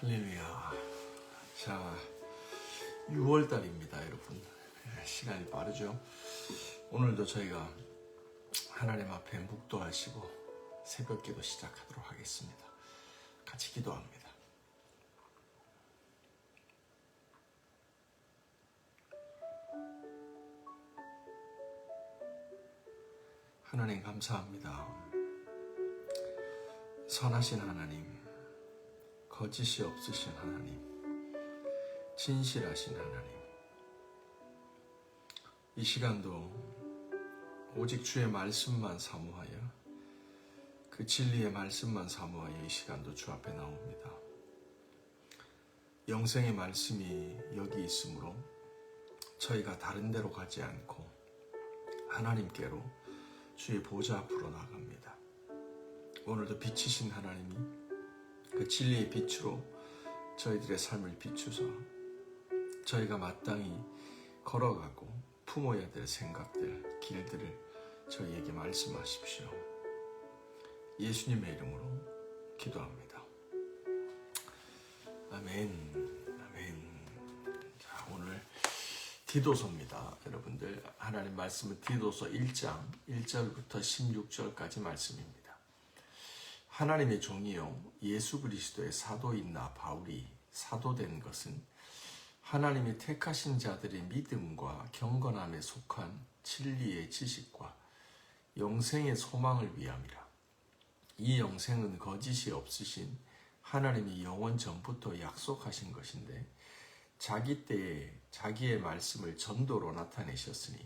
할렐루야. 자, 6월달입니다, 여러분. 시간이 빠르죠? 오늘도 저희가 하나님 앞에 묵도하시고 새벽 기도 시작하도록 하겠습니다. 같이 기도합니다. 하나님 감사합니다. 선하신 하나님, 거짓이 없으신 하나님, 진실하신 하나님, 이 시간도 오직 주의 말씀만 사모하여 그 진리의 말씀만 사모하여 이 시간도 주 앞에 나옵니다. 영생의 말씀이 여기 있으므로 저희가 다른 데로 가지 않고 하나님께로 주의 보좌 앞으로 나갑니다. 오늘도 빛이신 하나님이 그 진리의 빛으로 저희들의 삶을 비추사 저희가 마땅히 걸어가고 품어야 될 생각들, 길들을 저희에게 말씀하십시오. 예수님의 이름으로 기도합니다. 아멘. 아멘. 자, 오늘 디도서입니다. 여러분들, 하나님 말씀은 디도서 1장 1절부터 16절까지 말씀입니다. 하나님의 종이요 예수 그리스도의 사도인 나 바울이 사도된 것은 하나님이 택하신 자들의 믿음과 경건함에 속한 진리의 지식과 영생의 소망을 위함이라. 이 영생은 거짓이 없으신 하나님이 영원 전부터 약속하신 것인데 자기 때에 자기의 말씀을 전도로 나타내셨으니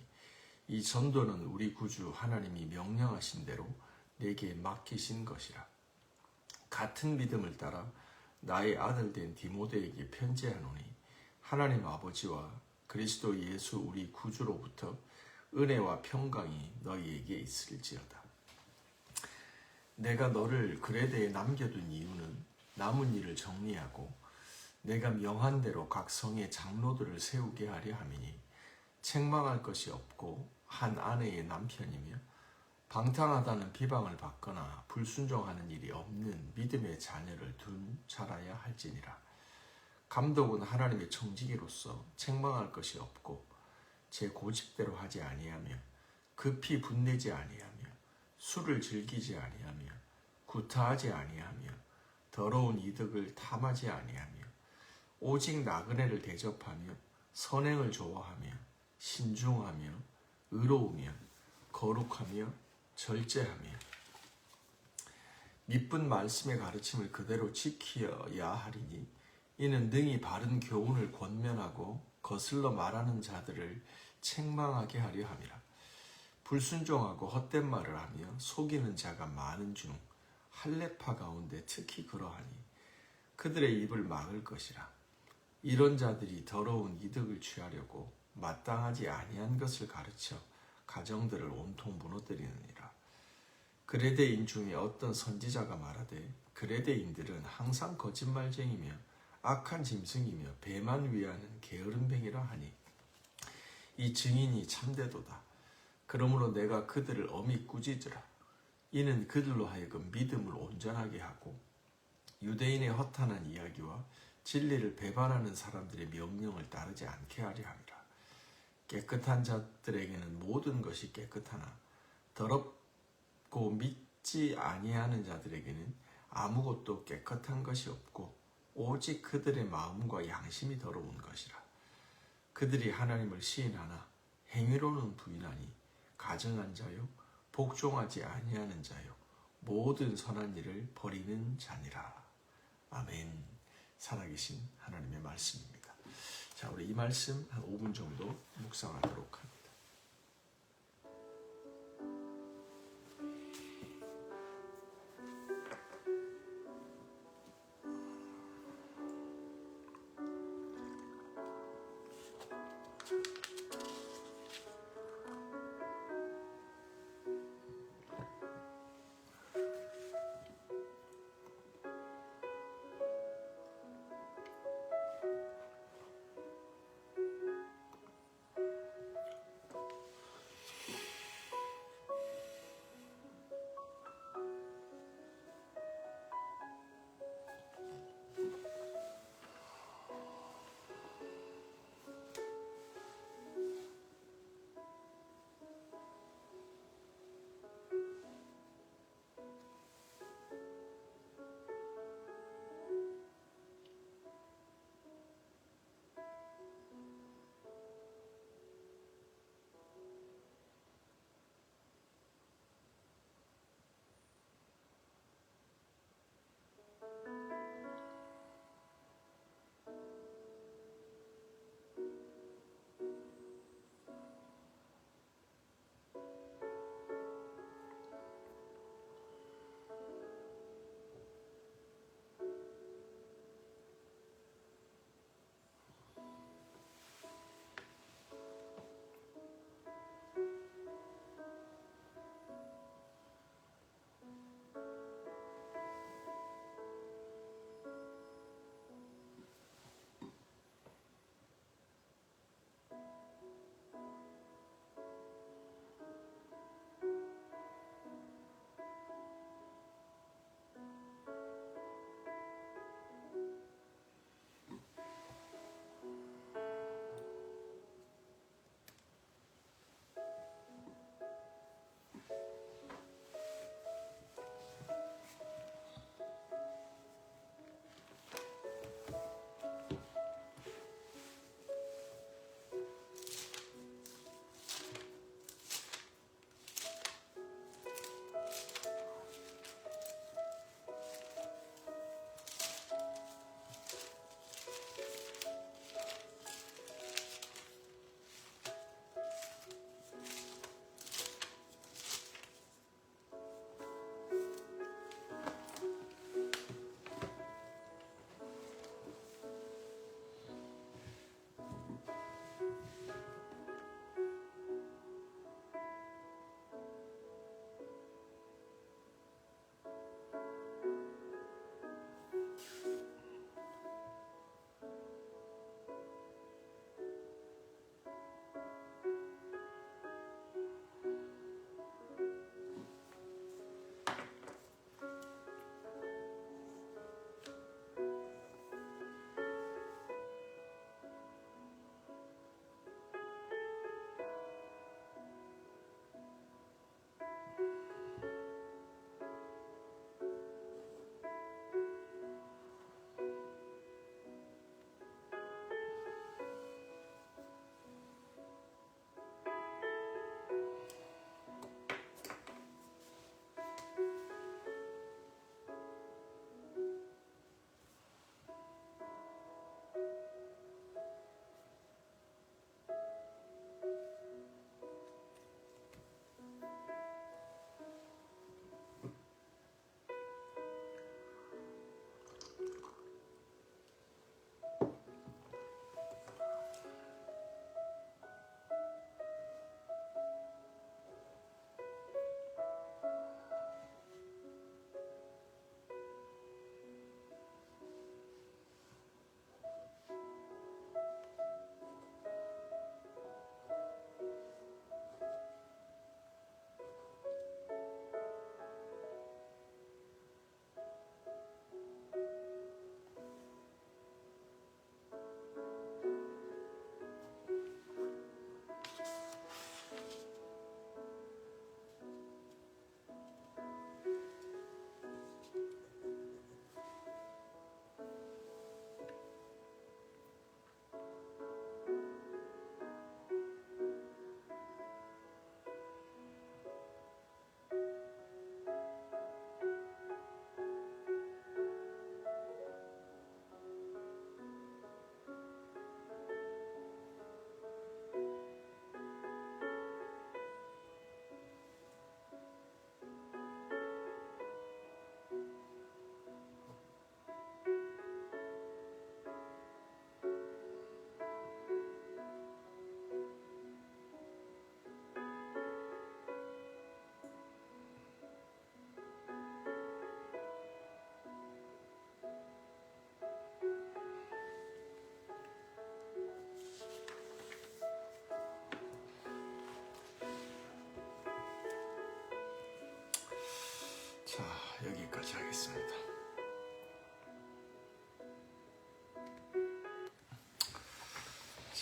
이 전도는 우리 구주 하나님이 명령하신 대로 내게 맡기신 것이라. 같은 믿음을 따라 나의 아들 된 디모데에게 편지하노니 하나님 아버지와 그리스도 예수 우리 구주로부터 은혜와 평강이 너희에게 있을지어다. 내가 너를 그레데에 남겨둔 이유는 남은 일을 정리하고 내가 명한 대로 각 성의 장로들을 세우게 하려 함이니 책망할 것이 없고 한 아내의 남편이며 방탕하다는 비방을 받거나 불순종하는 일이 없는 믿음의 자녀를 둔 자라야 할지니라. 감독은 하나님의 청지기로서 책망할 것이 없고 제 고집대로 하지 아니하며 급히 분내지 아니하며 술을 즐기지 아니하며 구타하지 아니하며 더러운 이득을 탐하지 아니하며 오직 나그네를 대접하며 선행을 좋아하며 신중하며 의로우며 거룩하며 절제하며 미쁜 말씀의 가르침을 그대로 지켜야 하리니 이는 능히 바른 교훈을 권면하고 거슬러 말하는 자들을 책망하게 하려 함이라. 불순종하고 헛된 말을 하며 속이는 자가 많은 중 할례파 가운데 특히 그러하니 그들의 입을 막을 것이라. 이런 자들이 더러운 이득을 취하려고 마땅하지 아니한 것을 가르쳐 가정들을 온통 무너뜨리느니라. 그레데인 중에 어떤 선지자가 말하되 그레데인들은 항상 거짓말쟁이며 악한 짐승이며 배만 위하는 게으름뱅이라 하니 이 증인이 참되도다. 그러므로 내가 그들을 엄히 꾸짖으라. 이는 그들로 하여금 믿음을 온전하게 하고 유대인의 허탄한 이야기와 진리를 배반하는 사람들의 명령을 따르지 않게 하려 함이라. 깨끗한 자들에게는 모든 것이 깨끗하나 더럽고 믿지 아니하는 자들에게는 아무것도 깨끗한 것이 없고 오직 그들의 마음과 양심이 더러운 것이라. 그들이 하나님을 시인하나 행위로는 부인하니 가증한 자요 복종하지 아니하는 자요 모든 선한 일을 버리는 자니라. 아멘. 살아계신 하나님의 말씀입니다. 자, 우리 이 말씀 한 5분 정도 묵상하도록 합니다.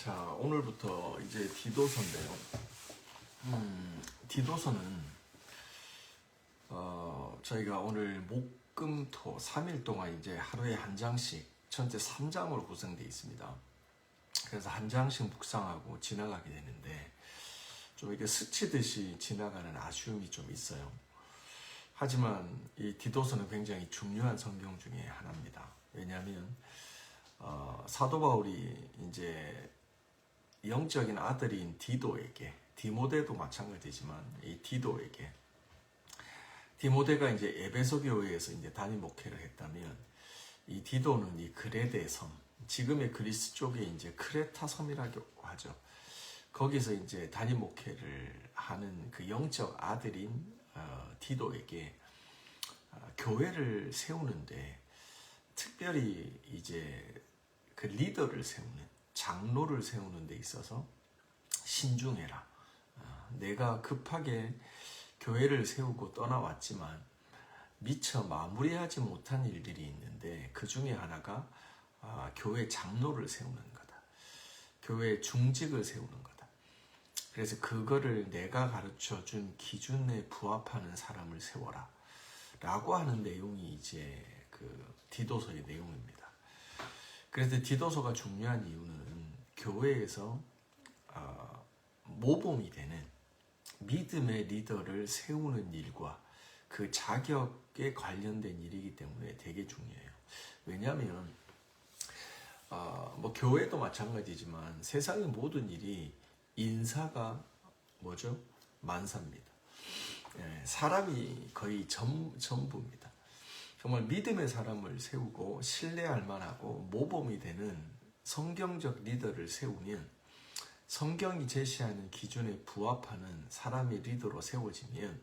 자, 오늘부터 이제 디도서인데요. 디도서는 저희가 오늘 목, 금, 토 3일 동안 이제 하루에 한 장씩 전체 3장으로 구성되어 있습니다. 그래서 한 장씩 묵상하고 지나가게 되는데 좀 이렇게 스치듯이 지나가는 아쉬움이 좀 있어요. 하지만 이 디도서는 굉장히 중요한 성경 중에 하나입니다. 왜냐하면 사도 바울이 이제 영적인 아들인 디도에게, 디모데도 마찬가지지만 이 디모데가 이제 에베소 교회에서 이제 단임 목회를 했다면 이 디도는 이 그레데 섬, 지금의 그리스 쪽에 이제 크레타 섬이라고 하죠. 거기서 이제 단임 목회를 하는 그 영적 아들인 디도에게 교회를 세우는데 특별히 이제 그 리더를 세우는, 장로를 세우는 데 있어서 신중해라. 내가 급하게 교회를 세우고 떠나왔지만 미처 마무리하지 못한 일들이 있는데 그 중에 하나가 교회 장로를 세우는 거다. 교회 중직을 세우는 거다. 그래서 그거를 내가 가르쳐준 기준에 부합하는 사람을 세워라. 라고 하는 내용이 이제 그 디도서의 내용입니다. 그래서 디도서가 중요한 이유는 교회에서 모범이 되는 믿음의 리더를 세우는 일과 그 자격에 관련된 일이기 때문에 되게 중요해요. 왜냐하면 뭐 교회도 마찬가지지만 세상의 모든 일이 인사가 뭐죠? 만사입니다. 사람이 거의 전부입니다. 정말 믿음의 사람을 세우고 신뢰할 만하고 모범이 되는 성경적 리더를 세우면 성경이 제시하는 기준에 부합하는 사람이 리더로 세워지면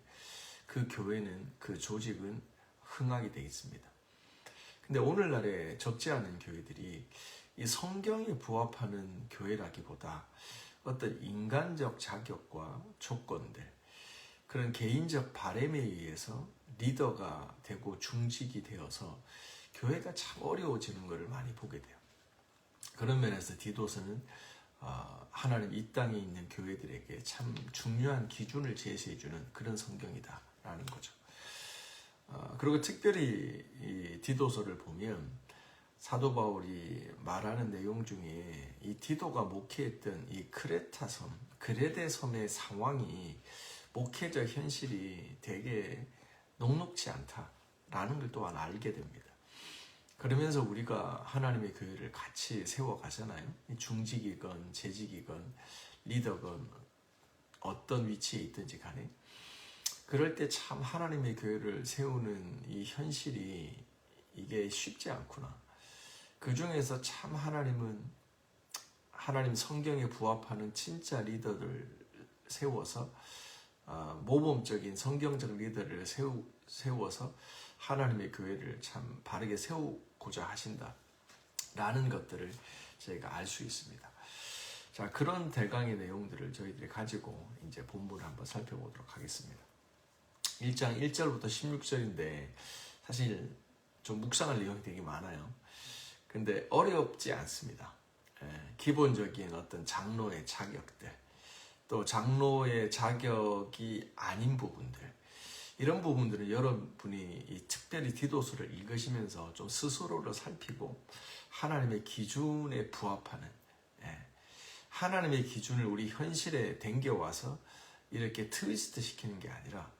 그 교회는, 그 조직은 흥하게 되어 있습니다. 근데 오늘날에 적지 않은 교회들이 이 성경에 부합하는 교회라기보다 어떤 인간적 자격과 조건들, 그런 개인적 바람에 의해서 리더가 되고 중직이 되어서 교회가 참 어려워지는 것을 많이 보게 돼요. 그런 면에서 디도서는 하나님 이 땅에 있는 교회들에게 참 중요한 기준을 제시해주는 그런 성경이다라는 거죠. 그리고 특별히 이 디도서를 보면 사도 바울이 말하는 내용 중에 이 디도가 목회했던 이 크레타 섬, 그레데 섬의 상황이 목회적 현실이 되게 녹록지 않다라는 걸 또한 알게 됩니다. 그러면서 우리가 하나님의 교회를 같이 세워가잖아요. 중직이건 재직이건 리더건 어떤 위치에 있든지 간에 그럴 때 참 하나님의 교회를 세우는 이 현실이 이게 쉽지 않구나. 그 중에서 참 하나님 성경에 부합하는 진짜 리더를 세워서 모범적인 성경적 리더를 세워서 하나님의 교회를 참 바르게 세우고자 하신다라는 것들을 저희가 알 수 있습니다. 자, 그런 대강의 내용들을 저희들이 가지고 이제 본문을 한번 살펴보도록 하겠습니다. 1장 1절부터 16절인데 사실 좀 묵상할 내용이 되게 많아요. 근데 어렵지 않습니다. 기본적인 어떤 장로의 자격들, 또 장로의 자격이 아닌 부분들, 이런 부분들은 여러분이 특별히 디도서를 읽으시면서 좀 스스로를 살피고 하나님의 기준에 부합하는, 하나님의 기준을 우리 현실에 댕겨와서 이렇게 트위스트 시키는 게 아니라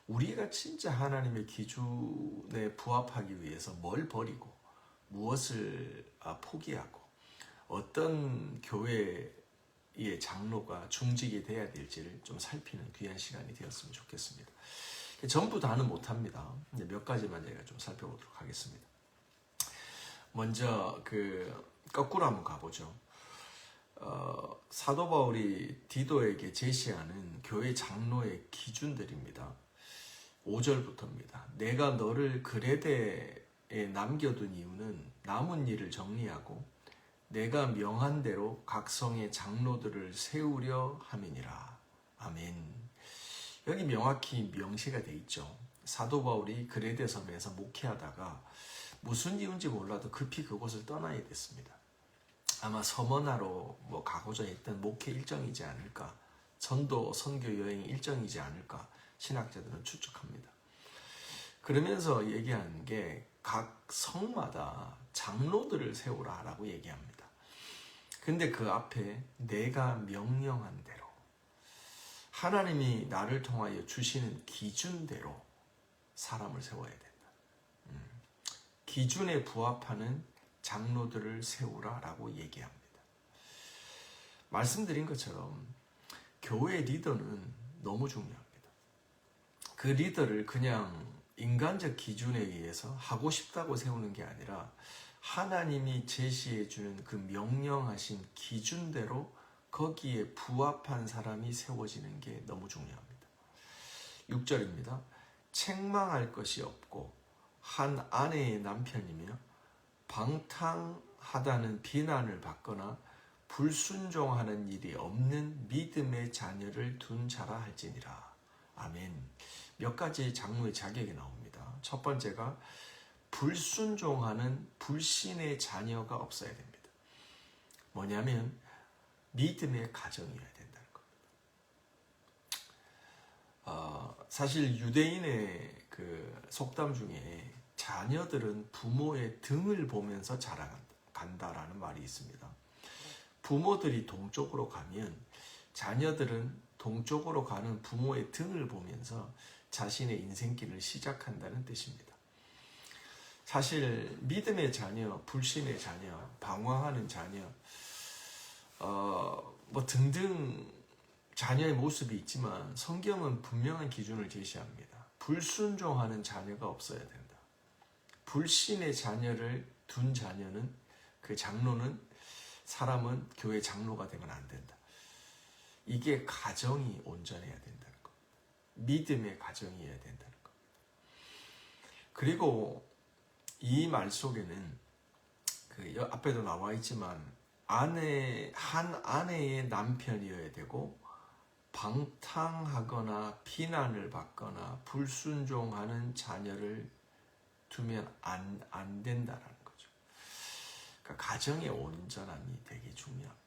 우리가 진짜 하나님의 기준에 부합하기 위해서 뭘 버리고 무엇을 포기하고 어떤 교회의 장로가 중직이 돼야 될지를 좀 살피는 귀한 시간이 되었으면 좋겠습니다. 전부 다는 못합니다. 몇 가지만 제가 좀 살펴보도록 하겠습니다. 먼저 거꾸로 한번 가보죠. 사도 바울이 디도에게 제시하는 교회 장로의 기준들입니다. 5절부터입니다. 내가 너를 그레데에 남겨둔 이유는 남은 일을 정리하고 내가 명한 대로 각 성의 장로들을 세우려 함이니라. 아멘. 여기 명확히 명시가 돼 있죠. 사도 바울이 그레데 섬에서 목회하다가 무슨 이유인지 몰라도 급히 그곳을 떠나야 됐습니다. 아마 서머나로 뭐 가고자 했던 목회 일정이지 않을까, 전도 선교 여행 일정이지 않을까 신학자들은 추측합니다. 그러면서 얘기하는 게 각 성마다 장로들을 세우라라고 얘기합니다. 근데 그 앞에 내가 명령한 대로, 하나님이 나를 통하여 주시는 기준대로 사람을 세워야 된다. 기준에 부합하는 장로들을 세우라라고 얘기합니다. 말씀드린 것처럼 교회 리더는 너무 중요합니다. 그 리더를 그냥 인간적 기준에 의해서 하고 싶다고 세우는 게 아니라 하나님이 제시해 주는 그 명령하신 기준대로 거기에 부합한 사람이 세워지는 게 너무 중요합니다. 6절입니다. 책망할 것이 없고 한 아내의 남편이며 방탕하다는 비난을 받거나 불순종하는 일이 없는 믿음의 자녀를 둔 자라 할지니라. 아멘. 몇 가지 장로의 자격이 나옵니다. 첫 번째가 불순종하는 불신의 자녀가 없어야 됩니다. 뭐냐면 믿음의 가정이어야 된다는 겁니다. 사실 유대인의 그 속담 중에 자녀들은 부모의 등을 보면서 자라간다라는 말이 있습니다. 부모들이 동쪽으로 가면 자녀들은 동쪽으로 가는 부모의 등을 보면서 자신의 인생길을 시작한다는 뜻입니다. 사실 믿음의 자녀, 불신의 자녀, 방황하는 자녀, 뭐 등등 자녀의 모습이 있지만 성경은 분명한 기준을 제시합니다. 불순종하는 자녀가 없어야 된다. 불신의 자녀를 둔 자녀는, 그 장로는, 사람은 교회 장로가 되면 안 된다. 이게 가정이 온전해야 된다는 것. 믿음의 가정이어야 된다는 것. 그리고 이 말 속에는 그 앞에도 나와 있지만 한 아내의 남편이어야 되고 방탕하거나 비난을 받거나 불순종하는 자녀를 두면 안 된다라는 거죠. 그러니까 가정의 온전함이 되게 중요합니다.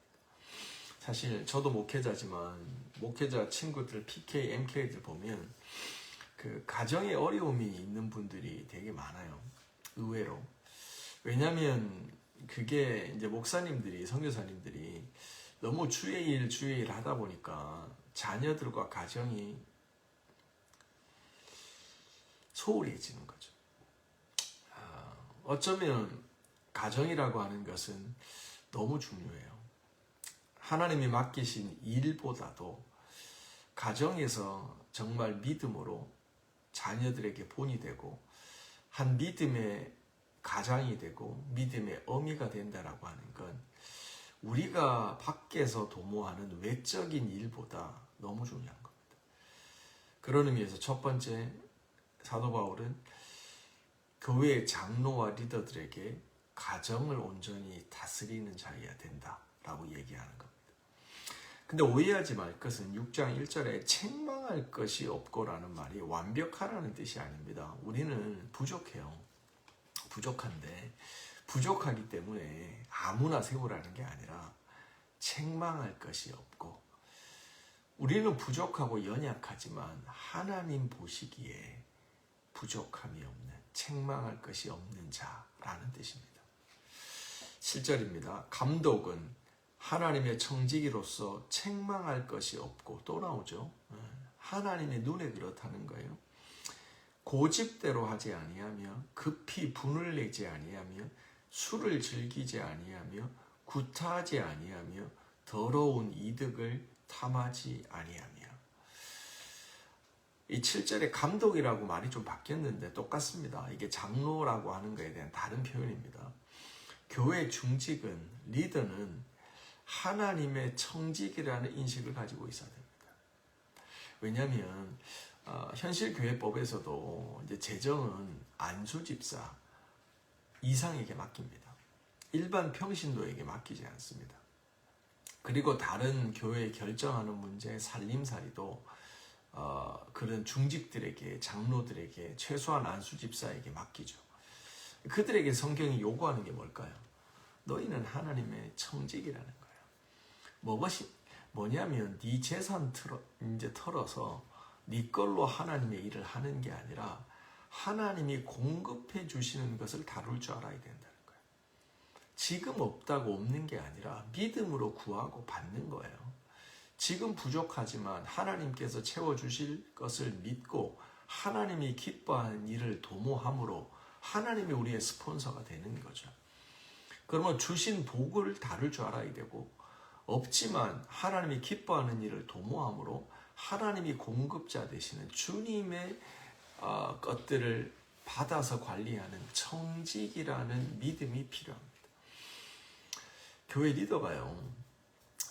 사실 저도 목회자지만 목회자 친구들, PK, MK들 보면 그 가정에 어려움이 있는 분들이 되게 많아요. 의외로. 왜냐하면 그게 이제 목사님들이, 선교사님들이 너무 주의 일 하다 보니까 자녀들과 가정이 소홀해지는 거죠. 어쩌면 가정이라고 하는 것은 너무 중요해요. 하나님이 맡기신 일보다도 가정에서 정말 믿음으로 자녀들에게 본이 되고 한 믿음의 가장이 되고 믿음의 어미가 된다라고 하는 건 우리가 밖에서 도모하는 외적인 일보다 너무 중요한 겁니다. 그런 의미에서 첫 번째, 사도 바울은 교회의 장로와 리더들에게 가정을 온전히 다스리는 자여야 된다라고 얘기하는 겁니다. 근데 오해하지 말 것은 6장 1절에 책망할 것이 없고라는 말이 완벽하라는 뜻이 아닙니다. 우리는 부족해요. 부족한데 부족하기 때문에 아무나 세우라는 게 아니라 책망할 것이 없고, 우리는 부족하고 연약하지만 하나님 보시기에 부족함이 없는, 책망할 것이 없는 자라는 뜻입니다. 7절입니다. 감독은 하나님의 청지기로서 책망할 것이 없고, 또 나오죠. 하나님의 눈에 그렇다는 거예요. 고집대로 하지 아니하며 급히 분을 내지 아니하며 술을 즐기지 아니하며 구타하지 아니하며 더러운 이득을 탐하지 아니하며. 이 7절에 감독이라고 말이 좀 바뀌었는데 똑같습니다. 이게 장로라고 하는 것에 대한 다른 표현입니다. 교회 중직은, 리더는 하나님의 청직이라는 인식을 가지고 있어야 됩니다. 왜냐하면 현실 교회법에서도 이제 재정은 안수 집사 이상에게 맡깁니다. 일반 평신도에게 맡기지 않습니다. 그리고 다른 교회 결정하는 문제, 살림살이도 그런 중직들에게, 장로들에게, 최소한 안수 집사에게 맡기죠. 그들에게 성경이 요구하는 게 뭘까요? 너희는 하나님의 청직이라는 거예요. 뭐냐면 네 재산 이제 털어서 네 걸로 하나님의 일을 하는 게 아니라 하나님이 공급해 주시는 것을 다룰 줄 알아야 된다는 거예요. 지금 없다고 없는 게 아니라 믿음으로 구하고 받는 거예요. 지금 부족하지만 하나님께서 채워주실 것을 믿고 하나님이 기뻐하는 일을 도모함으로 하나님이 우리의 스폰서가 되는 거죠. 그러면 주신 복을 다룰 줄 알아야 되고, 없지만 하나님이 기뻐하는 일을 도모함으로 하나님이 공급자 되시는 주님의 것들을 받아서 관리하는 청직이라는 믿음이 필요합니다. 교회 리더가요,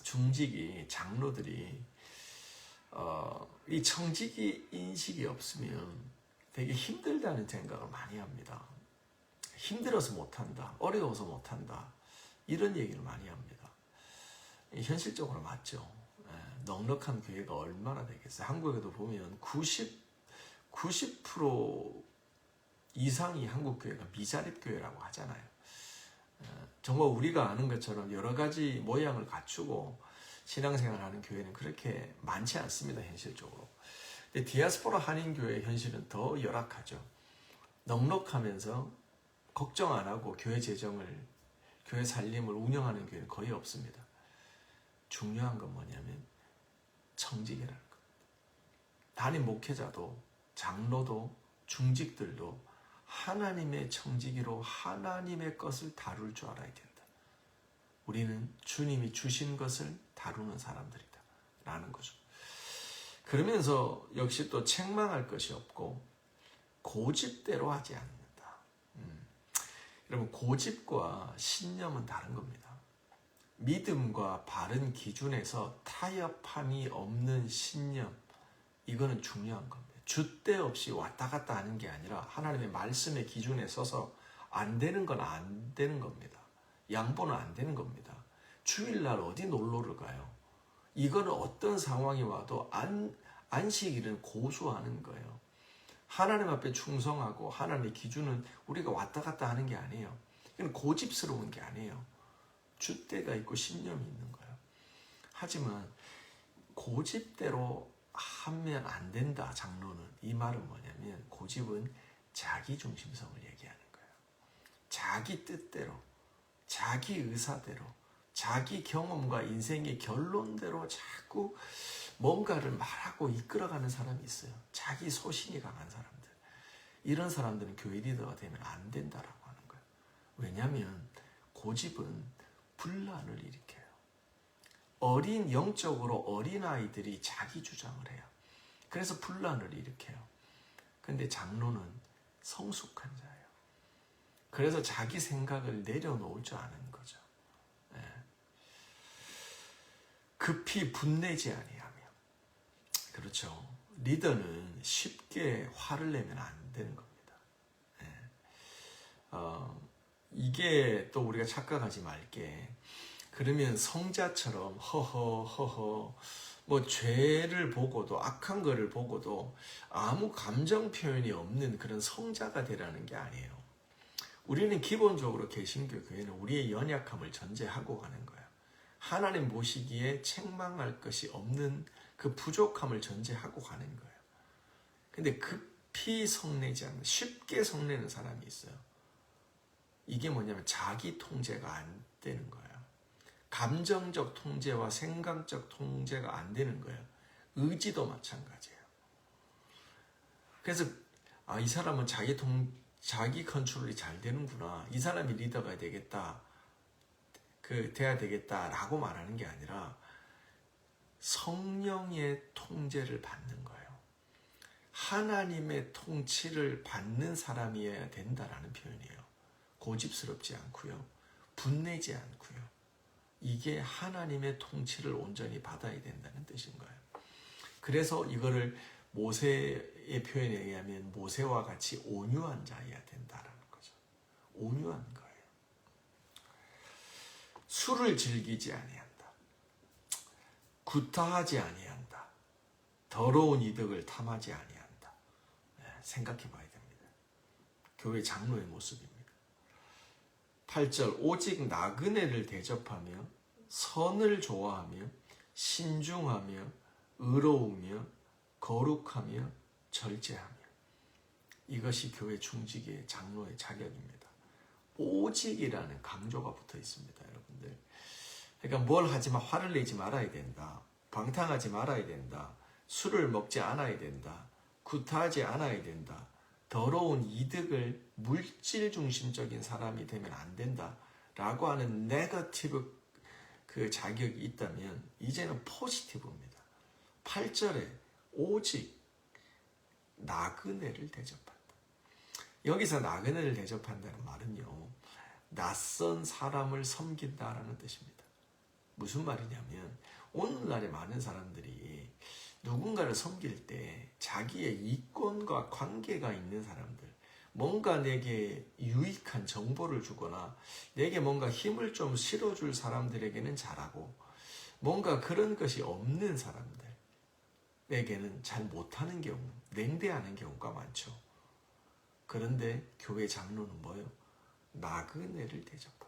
중직이, 장로들이 이 청직이 인식이 없으면 되게 힘들다는 생각을 많이 합니다. 힘들어서 못한다, 어려워서 못한다, 이런 얘기를 많이 합니다. 현실적으로 맞죠. 넉넉한 교회가 얼마나 되겠어요. 한국에도 보면 90% 이상이 한국 교회가 미자립 교회라고 하잖아요. 정말 우리가 아는 것처럼 여러 가지 모양을 갖추고 신앙생활하는 교회는 그렇게 많지 않습니다, 현실적으로. 근데 디아스포라 한인교회의 현실은 더 열악하죠. 넉넉하면서 걱정 안 하고 교회 재정을, 교회 살림을 운영하는 교회는 거의 없습니다. 중요한 건 뭐냐면 청직이라는 겁니다. 담임 목회자도, 장로도, 중직들도 하나님의 청지기로 하나님의 것을 다룰 줄 알아야 된다. 우리는 주님이 주신 것을 다루는 사람들이다 라는 거죠. 그러면서 역시 또 책망할 것이 없고 고집대로 하지 않는다. 여러분, 고집과 신념은 다른 겁니다. 믿음과 바른 기준에서 타협함이 없는 신념, 이거는 중요한 겁니다. 줏대 없이 왔다 갔다 하는 게 아니라 하나님의 말씀의 기준에 서서 안 되는 건 안 되는 겁니다. 양보는 안 되는 겁니다. 주일날 어디 놀러를 가요? 이거는 어떤 상황이 와도 안식일은 고수하는 거예요. 하나님 앞에 충성하고 하나님의 기준은 우리가 왔다 갔다 하는 게 아니에요. 이건 고집스러운 게 아니에요. 줏대가 있고 신념이 있는 거예요. 하지만 고집대로 하면 안 된다, 장로는. 이 말은 뭐냐면 고집은 자기 중심성을 얘기하는 거예요. 자기 뜻대로, 자기 의사대로, 자기 경험과 인생의 결론대로 자꾸 뭔가를 말하고 이끌어가는 사람이 있어요. 자기 소신이 강한 사람들. 이런 사람들은 교회 리더가 되면 안 된다라고 하는 거예요. 왜냐하면 고집은 분란을 일으켜요. 영적으로 어린아이들이 자기 주장을 해요. 그래서 분란을 일으켜요. 근데 장로는 성숙한 자예요. 그래서 자기 생각을 내려놓을 줄 아는 거죠. 급히 분내지 아니하며. 그렇죠. 리더는 쉽게 화를 내면 안 되는 겁니다. 이게 또 우리가 착각하지 말게, 그러면 성자처럼 허허 뭐 죄를 보고도, 악한 거를 보고도 아무 감정 표현이 없는 그런 성자가 되라는 게 아니에요. 우리는 기본적으로 개신교 교회는 우리의 연약함을 전제하고 가는 거예요. 하나님 보시기에 책망할 것이 없는 그 부족함을 전제하고 가는 거예요. 근데 급히 성내지 않는, 쉽게 성내는 사람이 있어요. 이게 뭐냐면 자기 통제가 안 되는 거예요. 감정적 통제와 생각적 통제가 안 되는 거예요. 의지도 마찬가지예요. 그래서 이 사람은 자기 컨트롤이 잘 되는구나, 이 사람이 리더가 되겠다, 돼야 되겠다라고 말하는 게 아니라 성령의 통제를 받는 거예요. 하나님의 통치를 받는 사람이어야 된다라는 표현이에요. 고집스럽지 않고요, 분내지 않고요. 이게 하나님의 통치를 온전히 받아야 된다는 뜻인 거예요. 그래서 이거를 모세의 표현에 의하면 모세와 같이 온유한 자여야 된다라는 거죠. 온유한 거예요. 술을 즐기지 아니한다. 구타하지 아니한다. 더러운 이득을 탐하지 아니한다. 생각해 봐야 됩니다. 교회 장로의 모습입니다. 8절 오직 나그네를 대접하며 선을 좋아하며 신중하며 의로우며 거룩하며 절제하며. 이것이 교회 중직의 장로의 자격입니다. 오직이라는 강조가 붙어 있습니다, 여러분들. 그러니까 뭘 하지만 화를 내지 말아야 된다. 방탕하지 말아야 된다. 술을 먹지 않아야 된다. 구타하지 않아야 된다. 더러운 이득을 물질 중심적인 사람이 되면 안 된다. 라고 하는 네거티브 그 자격이 있다면 이제는 포지티브입니다. 8절에 오직 나그네를 대접한다. 여기서 나그네를 대접한다는 말은요, 낯선 사람을 섬긴다라는 뜻입니다. 무슨 말이냐면 오늘날에 많은 사람들이 누군가를 섬길 때 자기의 이권과 관계가 있는 사람들, 뭔가 내게 유익한 정보를 주거나 내게 뭔가 힘을 좀 실어줄 사람들에게는 잘하고, 뭔가 그런 것이 없는 사람들에게는 잘 못하는 경우, 냉대하는 경우가 많죠. 그런데 교회 장로는 뭐예요? 나그네를 대접한다.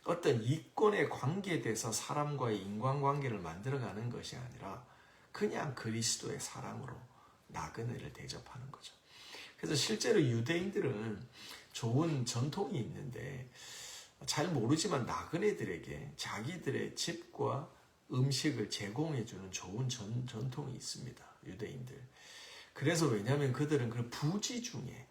어떤 이권에 관계돼서 사람과의 인간관계를 만들어가는 것이 아니라 그냥 그리스도의 사랑으로 나그네를 대접하는 거죠. 그래서 실제로 유대인들은 좋은 전통이 있는데 잘 모르지만 나그네들에게 자기들의 집과 음식을 제공해주는 좋은 전통이 있습니다. 유대인들. 그래서 왜냐하면 그들은 그 부지 중에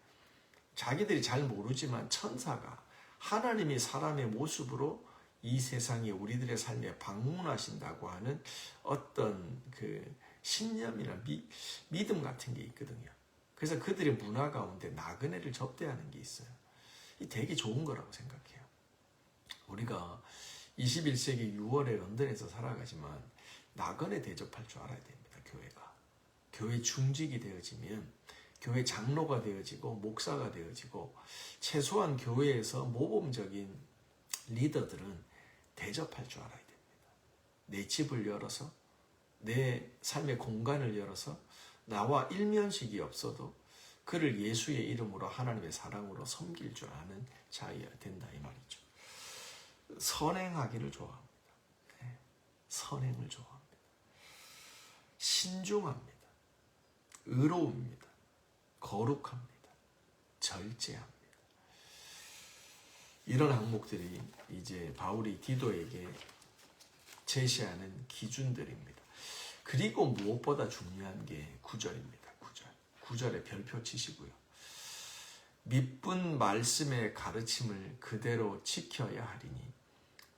자기들이 잘 모르지만 천사가 하나님이 사람의 모습으로 이 세상에 우리들의 삶에 방문하신다고 하는 어떤 그 신념이나 믿음 같은 게 있거든요. 그래서 그들의 문화 가운데 나그네를 접대하는 게 있어요. 이 되게 좋은 거라고 생각해요. 우리가 21세기 6월에 런던에서 살아가지만 나그네 대접할 줄 알아야 됩니다. 교회가. 교회 중직이 되어지면 교회 장로가 되어지고 목사가 되어지고 최소한 교회에서 모범적인 리더들은 대접할 줄 알아야 됩니다. 내 집을 열어서 내 삶의 공간을 열어서 나와 일면식이 없어도 그를 예수의 이름으로 하나님의 사랑으로 섬길 줄 아는 자여야 된다 이 말이죠. 선행하기를 좋아합니다. 네, 선행을 좋아합니다. 신중합니다. 의로웁니다. 거룩합니다. 절제합니다. 이런 항목들이 이제 바울이 디도에게 제시하는 기준들입니다. 그리고 무엇보다 중요한 게 9절입니다. 9절에 별표 치시고요. 밑분 말씀의 가르침을 그대로 지켜야 하리니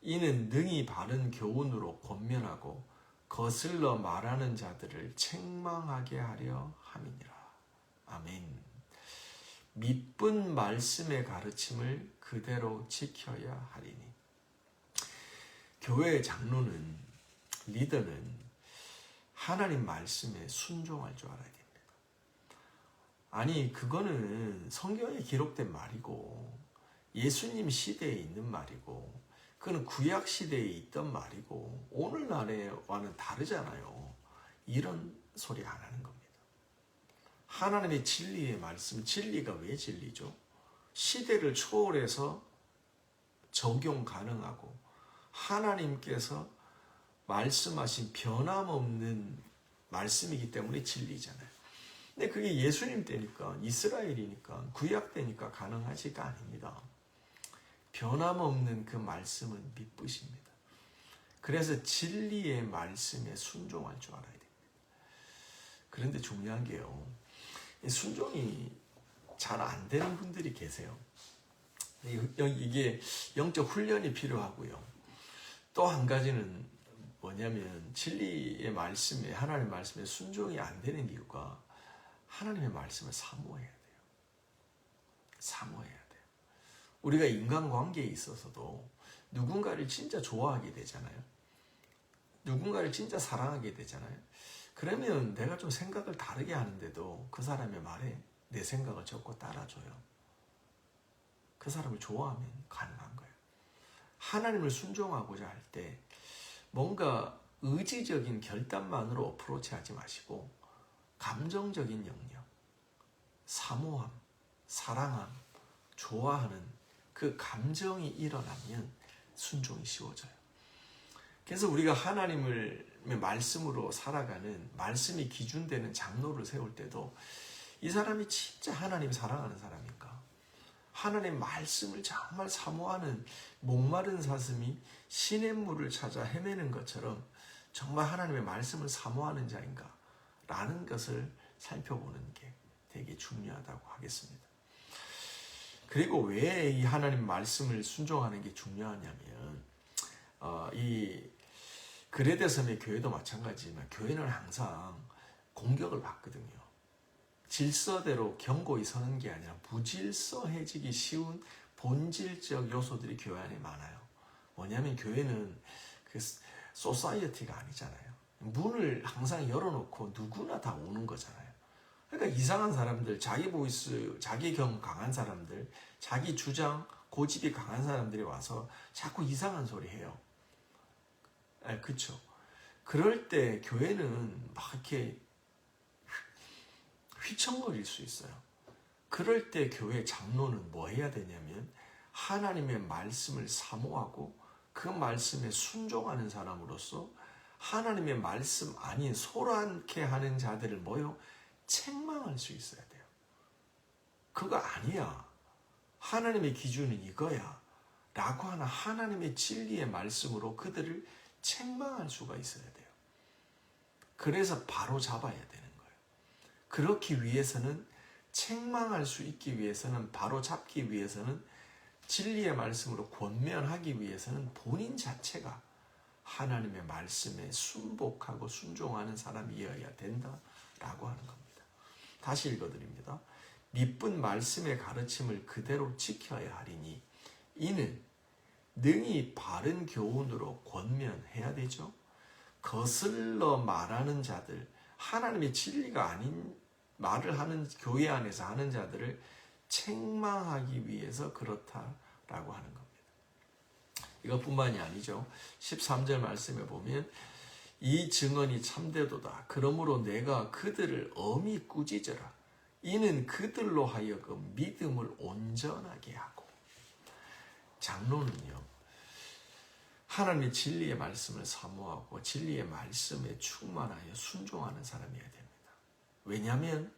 이는 능히 바른 교훈으로 권면하고 거슬러 말하는 자들을 책망하게 하려 함이니라. 아멘. 밑분 말씀의 가르침을 그대로 지켜야 하리니. 교회의 장로는, 리더는 하나님 말씀에 순종할 줄 알아야 됩니다. 아니, 그거는 성경에 기록된 말이고 예수님 시대에 있는 말이고 그건 구약 시대에 있던 말이고 오늘날와는 다르잖아요. 이런 소리 안 하는 겁니다. 하나님의 진리의 말씀, 진리가 왜 진리죠? 시대를 초월해서 적용 가능하고 하나님께서 말씀하신 변함없는 말씀이기 때문에 진리잖아요. 근데 그게 예수님 때니까, 이스라엘이니까, 구약 때니까 가능하지가 아닙니다. 변함없는 그 말씀은 미쁘십니다. 그래서 진리의 말씀에 순종할 줄 알아야 됩니다. 그런데 중요한 게요, 순종이 잘 안 되는 분들이 계세요. 이게 영적 훈련이 필요하고요. 또 한 가지는 뭐냐면 진리의 말씀에, 하나님의 말씀에 순종이 안 되는 이유가 하나님의 말씀을 사모해야 돼요. 사모해야 돼요. 우리가 인간관계에 있어서도 누군가를 진짜 좋아하게 되잖아요. 누군가를 진짜 사랑하게 되잖아요. 그러면 내가 좀 생각을 다르게 하는데도 그 사람의 말에 내 생각을 적고 따라줘요. 그 사람을 좋아하면 가능한 거예요. 하나님을 순종하고자 할 때 뭔가 의지적인 결단만으로 어프로치하지 마시고 감정적인 영역, 사모함, 사랑함, 좋아하는 그 감정이 일어나면 순종이 쉬워져요. 그래서 우리가 하나님의 말씀으로 살아가는, 말씀이 기준되는 장로를 세울 때도 이 사람이 진짜 하나님 사랑하는 사람인가? 하나님의 말씀을 정말 사모하는 목마른 사슴이 시냇물을 찾아 헤매는 것처럼 정말 하나님의 말씀을 사모하는 자인가? 라는 것을 살펴보는 게 되게 중요하다고 하겠습니다. 그리고 왜 이 하나님 말씀을 순종하는 게 중요하냐면 이 그레데섬의 교회도 마찬가지지만 교회는 항상 공격을 받거든요. 질서대로 견고히 서는 게 아니라 부질서해지기 쉬운 본질적 요소들이 교회 안에 많아요. 뭐냐면 교회는 그 소사이어티가 아니잖아요. 문을 항상 열어놓고 누구나 다 오는 거잖아요. 그러니까 이상한 사람들, 자기 보이스, 자기 경 강한 사람들, 자기 주장, 고집이 강한 사람들이 와서 자꾸 이상한 소리 해요. 그렇죠. 그럴 때 교회는 막 이렇게 휘청거릴 수 있어요. 그럴 때 교회 장로는 뭐 해야 되냐면 하나님의 말씀을 사모하고 그 말씀에 순종하는 사람으로서 하나님의 말씀 아닌 소란케 하는 자들을 뭐요? 책망할 수 있어야 돼요. 그거 아니야. 하나님의 기준은 이거야. 라고 하는 하나님의 진리의 말씀으로 그들을 책망할 수가 있어야 돼요. 그래서 바로 잡아야 되는 거예요. 그렇기 위해서는, 책망할 수 있기 위해서는, 바로 잡기 위해서는, 진리의 말씀으로 권면하기 위해서는 본인 자체가 하나님의 말씀에 순복하고 순종하는 사람이어야 된다라고 하는 겁니다. 다시 읽어드립니다. 미쁜 말씀의 가르침을 그대로 지켜야 하리니 이는 능히 바른 교훈으로 권면해야 되죠. 거슬러 말하는 자들, 하나님의 진리가 아닌 말을 하는, 교회 안에서 하는 자들을 책망하기 위해서 그렇다라고 하는 겁니다. 이것뿐만이 아니죠. 13절 말씀에 보면 이 증언이 참되도다. 그러므로 내가 그들을 엄히 꾸짖어라. 이는 그들로 하여금 믿음을 온전하게 하고. 장로는요, 하나님의 진리의 말씀을 사모하고 진리의 말씀에 충만하여 순종하는 사람이어야 됩니다. 왜냐하면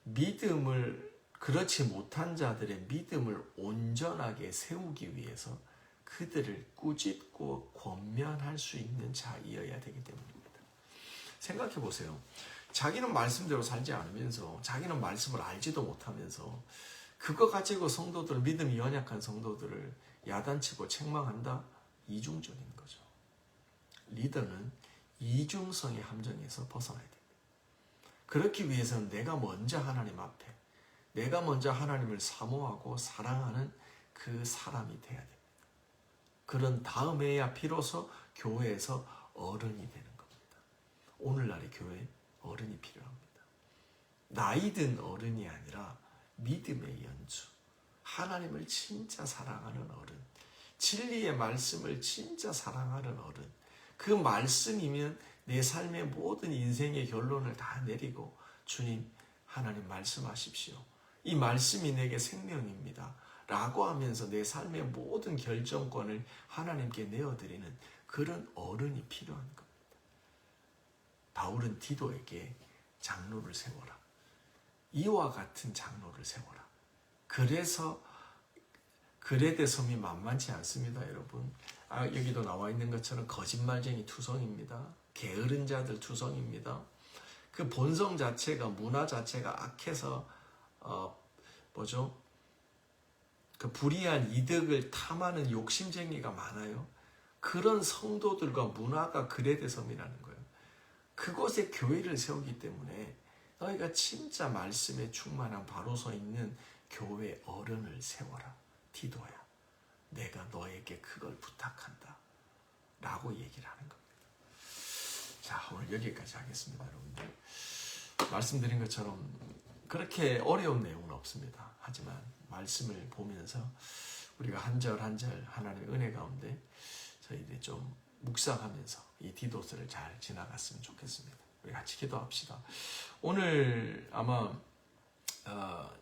믿음을, 그렇지 못한 자들의 믿음을 온전하게 세우기 위해서 그들을 꾸짖고 권면할 수 있는 자이어야 되기 때문입니다. 생각해 보세요. 자기는 말씀대로 살지 않으면서, 자기는 말씀을 알지도 못하면서 그거 가지고 성도들, 믿음이 연약한 성도들을 야단치고 책망한다? 이중적인 거죠. 리더는 이중성의 함정에서 벗어나야 됩니다. 그렇기 위해서는 내가 먼저 하나님 앞에, 내가 먼저 하나님을 사모하고 사랑하는 그 사람이 돼야 됩니다. 그런 다음에야 비로소 교회에서 어른이 되는 겁니다. 오늘날의 교회 어른이 필요합니다. 나이든 어른이 아니라 믿음의 연주, 하나님을 진짜 사랑하는 어른, 진리의 말씀을 진짜 사랑하는 어른, 그 말씀이면 내 삶의 모든 인생의 결론을 다 내리고 주님, 하나님 말씀하십시오. 이 말씀이 내게 생명입니다. 라고 하면서 내 삶의 모든 결정권을 하나님께 내어드리는 그런 어른이 필요한 겁니다. 바울은 디도에게 장로를 세워라. 이와 같은 장로를 세워라. 그래서 그레데섬이 만만치 않습니다, 여러분. 여기도 나와 있는 것처럼 거짓말쟁이 투성입니다. 게으른 자들 투성입니다. 그 본성 자체가, 문화 자체가 악해서 그 불의한 이득을 탐하는 욕심쟁이가 많아요. 그런 성도들과 문화가 그레데섬이라는 거예요. 그곳에 교회를 세우기 때문에 너희가 진짜 말씀에 충만한 바로 서 있는 교회 어른을 세워라. 디도야, 내가 너에게 그걸 부탁한다. 라고 얘기를 하는 겁니다. 자, 오늘 여기까지 하겠습니다, 여러분들. 말씀드린 것처럼 그렇게 어려운 내용은 없습니다. 하지만 말씀을 보면서 우리가 한 절 한 절 하나님의 은혜 가운데 저희들이 좀 묵상하면서 이 디도서를 잘 지나갔으면 좋겠습니다. 우리 같이 기도합시다. 오늘 아마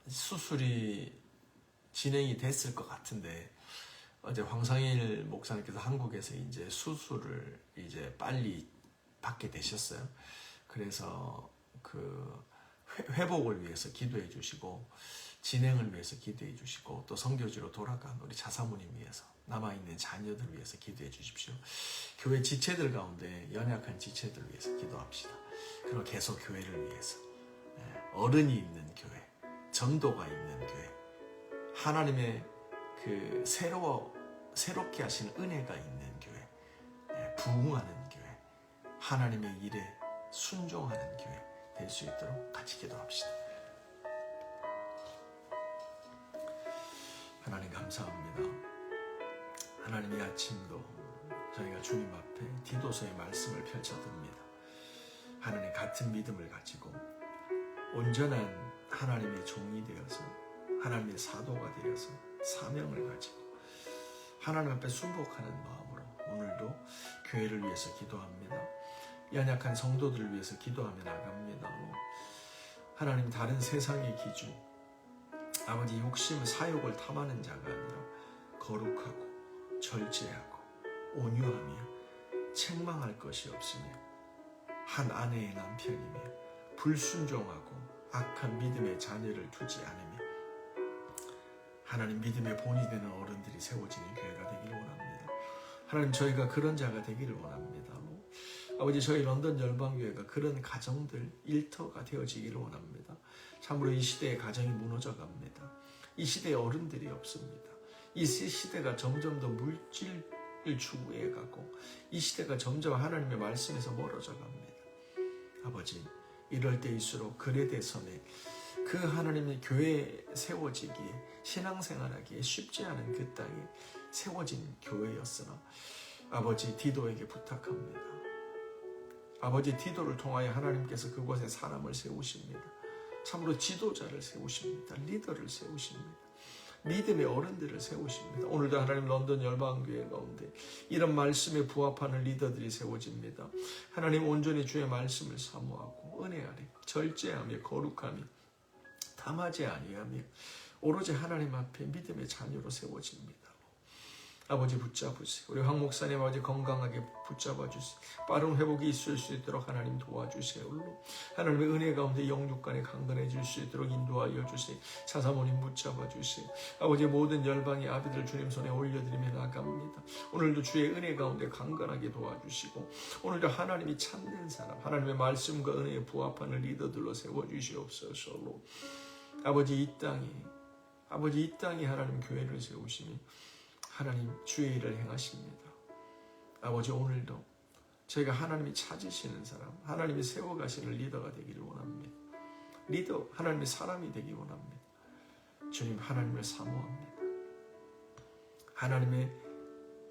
수술이 진행이 됐을 것 같은데 어제 황상일 목사님께서 한국에서 이제 수술을 이제 빨리 받게 되셨어요. 그래서 그 회복을 위해서 기도해 주시고 진행을 위해서 기도해 주시고 또 선교지로 돌아간 우리 차사모님 위해서 남아있는 자녀들 위해서 기도해 주십시오. 교회 지체들 가운데 연약한 지체들 위해서 기도합시다. 그리고 계속 교회를 위해서 어른이 있는 교회, 전도가 있는 교회, 하나님의 그 새롭게 하시는 은혜가 있는 교회, 부흥하는 교회, 하나님의 일에 순종하는 교회 될 수 있도록 같이 기도합시다. 하나님 감사합니다. 하나님 이 아침도 저희가 주님 앞에 디도서의 말씀을 펼쳐듭니다. 하나님 같은 믿음을 가지고 온전한 하나님의 종이 되어서 하나님의 사도가 되어서 사명을 가지고 하나님 앞에 순복하는 마음으로 오늘도 교회를 위해서 기도합니다. 연약한 성도들을 위해서 기도하며 나갑니다. 하나님 다른 세상의 기준, 아버지 욕심, 사욕을 탐하는 자가 아니라 거룩하고 절제하고 온유하며 책망할 것이 없으며 한 아내의 남편이며 불순종하고 악한 믿음의 자녀를 두지 않으며 하나님 믿음의 본이 되는 어른들이 세워지는 교회가 되기를 원합니다. 하나님 저희가 그런 자가 되기를 원합니다. 아버지 저희 런던 열방교회가 그런 가정들 일터가 되어지기를 원합니다. 참으로 이 시대의 가정이 무너져 갑니다. 이 시대에 어른들이 없습니다. 이 시대가 점점 더 물질을 추구해 가고 이 시대가 점점 하나님의 말씀에서 멀어져 갑니다. 아버지 이럴 때일수록 그레데섬에 그 하나님의 교회에 세워지기에 신앙생활하기에 쉽지 않은 그 땅에 세워진 교회였으나 아버지 디도에게 부탁합니다. 아버지 디도를 통하여 하나님께서 그곳에 사람을 세우십니다. 참으로 지도자를 세우십니다. 리더를 세우십니다. 믿음의 어른들을 세우십니다. 오늘도 하나님 런던 열방교회 가운데 이런 말씀에 부합하는 리더들이 세워집니다. 하나님 온전히 주의 말씀을 사모하고 은혜 아래 절제하며 거룩하며 탐하지 아니하며 오로지 하나님 앞에 믿음의 자녀로 세워집니다. 아버지 붙잡으세요. 우리 황 목사님 아버지 건강하게 붙잡아 주세요. 빠른 회복이 있을 수 있도록 하나님 도와주세요. 하나님의 은혜 가운데 영육간에 강건해질 수 있도록 인도하여 주세요. 차사모님 붙잡아 주세요. 아버지 모든 열방의 아비들 주님 손에 올려드리며 나갑니다. 오늘도 주의 은혜 가운데 강건하게 도와주시고 오늘도 하나님이 찾는 사람, 하나님의 말씀과 은혜에 부합하는 리더들로 세워주시옵소서. 아버지 이 땅에 하나님 교회를 세우시니 하나님 주의 일을 행하십니다. 아버지 오늘도 저희가 하나님이 찾으시는 사람, 하나님이 세워가시는 리더가 되기를 원합니다. 리더, 하나님의 사람이 되기 원합니다. 주님 하나님을 사모합니다. 하나님의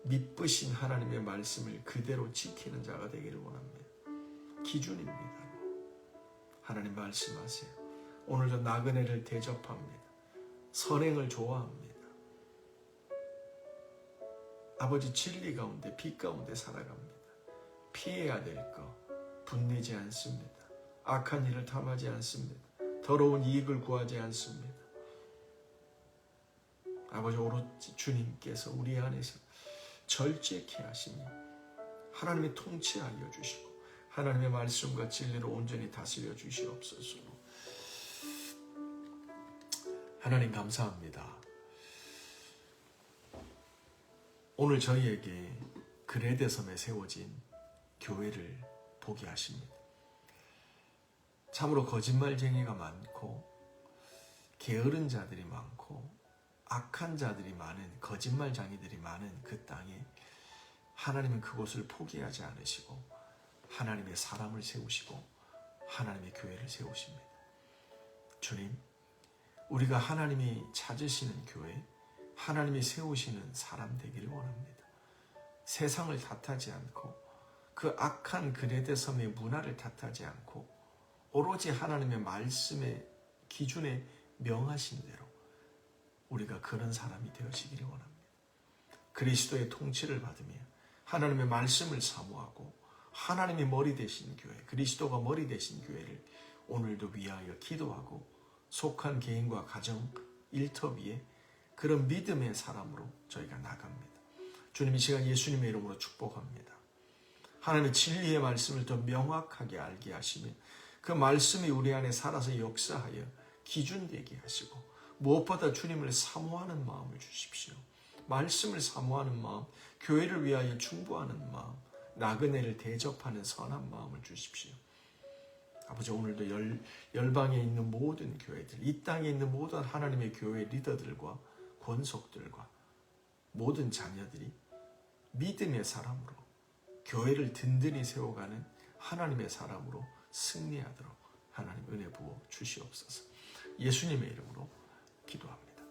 미쁘신 하나님의 말씀을 그대로 지키는 자가 되기를 원합니다. 기준입니다. 하나님 말씀하세요. 오늘도 나그네를 대접합니다. 선행을 좋아합니다. 아버지 진리 가운데 빛 가운데 살아갑니다. 피해야 될 것 분내지 않습니다. 악한 일을 탐하지 않습니다. 더러운 이익을 구하지 않습니다. 아버지 오로지 주님께서 우리 안에서 절제케 하시니 하나님의 통치하여 주시고 하나님의 말씀과 진리로 온전히 다스려 주시옵소서. 하나님 감사합니다. 오늘 저희에게 그레데섬에 세워진 교회를 보게 하십니다. 참으로 거짓말쟁이가 많고 게으른 자들이 많고 악한 자들이 많은 거짓말쟁이들이 많은 그 땅에 하나님은 그곳을 포기하지 않으시고 하나님의 사람을 세우시고 하나님의 교회를 세우십니다. 주님, 우리가 하나님이 찾으시는 교회, 하나님이 세우시는 사람 되기를 원합니다. 세상을 탓하지 않고 그 악한 그레데섬의 문화를 탓하지 않고 오로지 하나님의 말씀의 기준에 명하신 대로 우리가 그런 사람이 되어지기를 원합니다. 그리스도의 통치를 받으며 하나님의 말씀을 사모하고 하나님이 머리 되신 교회, 그리스도가 머리 되신 교회를 오늘도 위하여 기도하고 속한 개인과 가정, 일터 위에 그런 믿음의 사람으로 저희가 나갑니다. 주님, 이 시간 예수님의 이름으로 축복합니다. 하나님의 진리의 말씀을 더 명확하게 알게 하시며 그 말씀이 우리 안에 살아서 역사하여 기준되게 하시고 무엇보다 주님을 사모하는 마음을 주십시오. 말씀을 사모하는 마음, 교회를 위하여 충고하는 마음, 나그네를 대접하는 선한 마음을 주십시오. 아버지, 오늘도 열방에 있는 모든 교회들, 이 땅에 있는 모든 하나님의 교회 리더들과 권속들과 모든 자녀들이 믿음의 사람으로 교회를 든든히 세워가는 하나님의 사람으로 승리하도록 하나님 은혜 부어 주시옵소서. 예수님의 이름으로 기도합니다.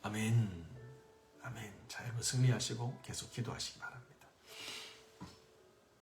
아멘. 아멘. 자, 여러분 승리하시고 계속 기도하시기 바랍니다.